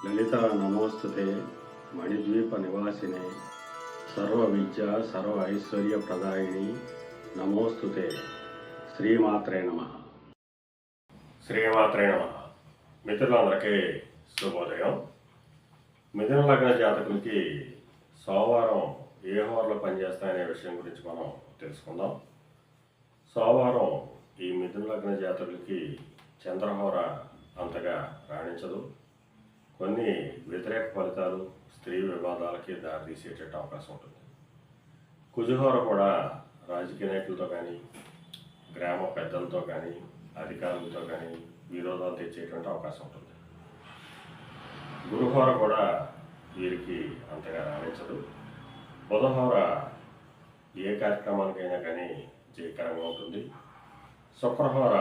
లలిత నమోస్తుతే మణిద్వీప నివాసినే సర్వ విద్య సర్వ ఐశ్వర్య ప్రదాయిని నమోస్తుతే. శ్రీమాత్రే నమ. శ్రీమాత్రే నమ. మిత్రులందరికీ శుభోదయం. మిథున లగ్న జాతకులకి సోమవారం ఏ హోరలో పనిచేస్తాయనే విషయం గురించి మనం తెలుసుకుందాం. సోమవారం ఈ మిథున లగ్న జాతకులకి చంద్రహోర అంతగా రాణించదు. కొన్ని వ్యతిరేక ఫలితాలు, స్త్రీ వివాదాలకి దారితీసేటట్టు అవకాశం ఉంటుంది. కుజహోర కూడా రాజకీయ నాయకులతో కానీ, గ్రామ పెద్దలతో కానీ, అధికారులతో కానీ విరోధాలు తెచ్చేటువంటి అవకాశం ఉంటుంది. గురుహోర కూడా వీరికి అంతగా రాణించదు. బుధహోర ఏ కార్యక్రమానికైనా కానీ జయకరంగా ఉంటుంది. శుక్రహోర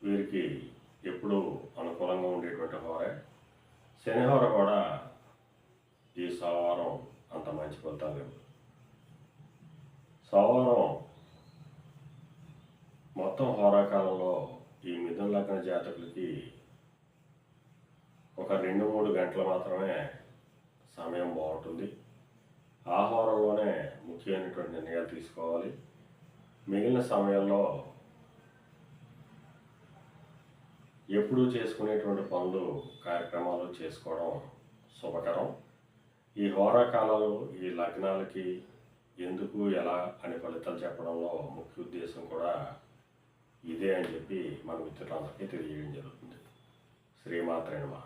వీరికి ఎప్పుడూ అనుకూలంగా ఉండేటువంటి హోరే. శనిహోర కూడా ఈ సోమవారం అంత మంచి ఫలితాలు లేవు. సోమవారం మొత్తం హోరాకాలంలో ఈ మిథున లగ్న జాతకులకి ఒక 2-3 గంటలు మాత్రమే సమయం బాగుంటుంది. ఆ హోరంలోనే ముఖ్యమైనటువంటి నిర్ణయాలు తీసుకోవాలి. మిగిలిన సమయంలో ఎప్పుడూ చేసుకునేటువంటి పనులు, కార్యక్రమాలు చేసుకోవడం శుభకరం. ఈ హోరాకాలాలు ఈ లగ్నాలకి ఎందుకు, ఎలా అని ఫలితాలు చెప్పడంలో ముఖ్య ఉద్దేశం కూడా ఇదే అని చెప్పి మన మిత్రులందరికీ తెలియజేయడం జరుగుతుంది. శ్రీమాత్రే నమః.